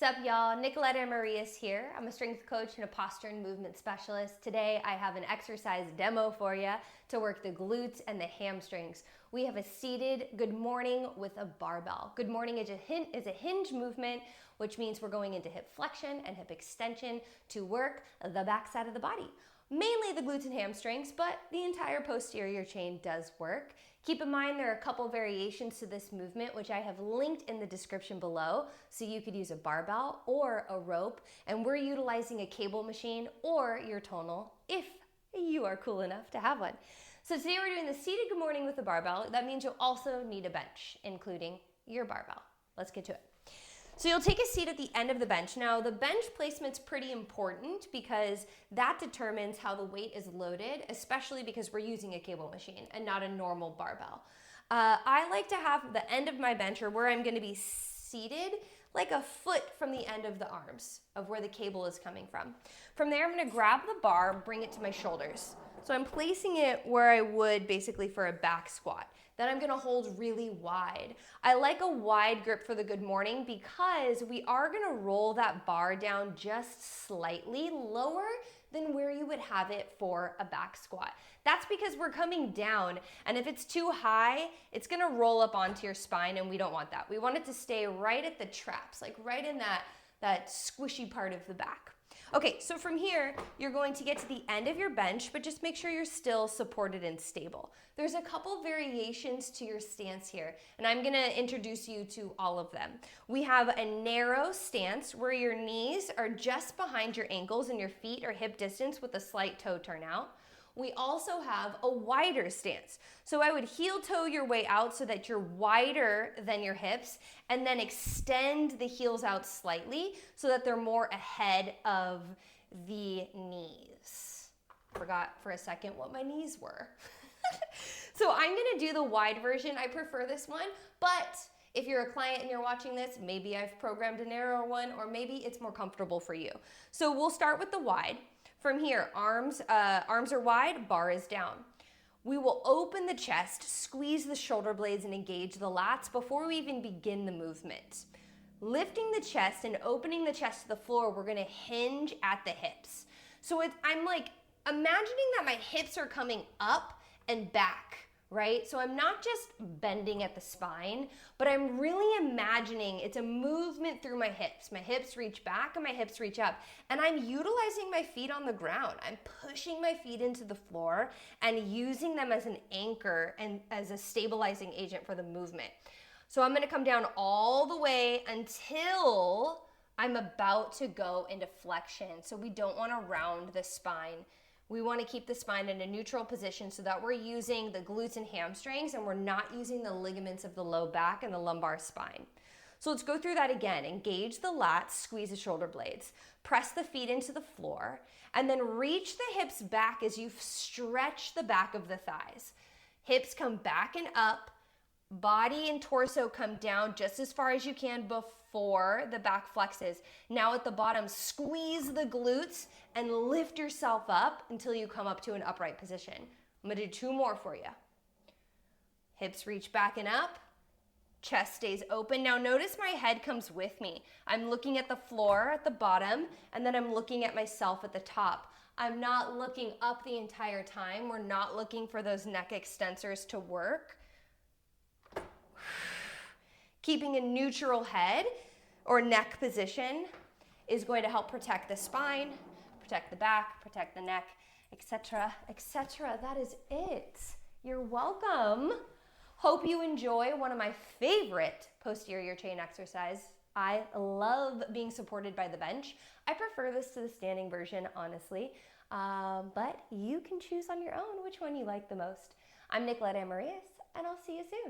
Sup y'all, Nicolette Amarillas here. I'm a strength coach and a posture and movement specialist. Today I have an exercise demo for you to work the glutes and the hamstrings. We have a seated good morning with a barbell. Good morning is a hinge movement, which means we're going into hip flexion and hip extension to work the back side of the body. Mainly the glutes and hamstrings, but the entire posterior chain does work. Keep in mind there are a couple variations to this movement, which I have linked in the description below, so you could use a barbell or a rope, and we're utilizing a cable machine or your tonal if you are cool enough to have one. So today we're doing the seated good morning with a barbell. That means you'll also need a bench, including your barbell. Let's get to it. So you'll take a seat at the end of the bench. Now the bench placement's pretty important because that determines how the weight is loaded, especially because we're using a cable machine and not a normal barbell. I like to have the end of my bench, or where I'm going to be seated, like a foot from the end of the arms of where the cable is coming from. From there I'm going to grab the bar, bring it to my shoulders. So I'm placing it where I would basically for a back squat. Then I'm gonna hold really wide. I like a wide grip for the good morning because we are gonna roll that bar down just slightly lower than where you would have it for a back squat. That's because we're coming down, and if it's too high, it's gonna roll up onto your spine, and we don't want that. We want it to stay right at the traps, like right in that squishy part of the back. Okay, so from here, you're going to get to the end of your bench, but just make sure you're still supported and stable. There's a couple variations to your stance here, and I'm gonna introduce you to all of them. We have a narrow stance where your knees are just behind your ankles and your feet are hip distance with a slight toe turn out. We also have a wider stance. So I would heel toe your way out so that you're wider than your hips, and then extend the heels out slightly so that they're more ahead of the knees. Forgot for a second what my knees were. So I'm gonna do the wide version. I prefer this one, but if you're a client and you're watching this, maybe I've programmed a narrower one, or maybe it's more comfortable for you. So we'll start with the wide. From here, arms are wide, bar is down. We will open the chest, squeeze the shoulder blades, and engage the lats before we even begin the movement. Lifting the chest and opening the chest to the floor, we're gonna hinge at the hips. So I'm like imagining that my hips are coming up and back, right? So I'm not just bending at the spine, but I'm really imagining it's a movement through my hips. My hips reach back and my hips reach up. And I'm utilizing my feet on the ground. I'm pushing my feet into the floor and using them as an anchor and as a stabilizing agent for the movement. So I'm gonna come down all the way until I'm about to go into flexion. So we don't wanna round the spine. We want to keep the spine in a neutral position so that we're using the glutes and hamstrings and we're not using the ligaments of the low back and the lumbar spine. So let's go through that again. Engage the lats, squeeze the shoulder blades, press the feet into the floor, and then reach the hips back as you stretch the back of the thighs. Hips come back and up, body and torso come down just as far as you can before the back flexes. Now at the bottom, squeeze the glutes and lift yourself up until you come up to an upright position. I'm gonna do two more for you. Hips reach back and up, chest stays open. Now notice my head comes with me. I'm looking at the floor at the bottom, and then I'm looking at myself at the top. I'm not looking up the entire time. We're not looking for those neck extensors to work. Keeping a neutral head or neck position is going to help protect the spine, protect the back, protect the neck, etc., etc. That is it. You're welcome. Hope you enjoy one of my favorite posterior chain exercise. I love being supported by the bench. I prefer this to the standing version, honestly, but you can choose on your own which one you like the most. I'm Nicolette Amarillas, and I'll see you soon.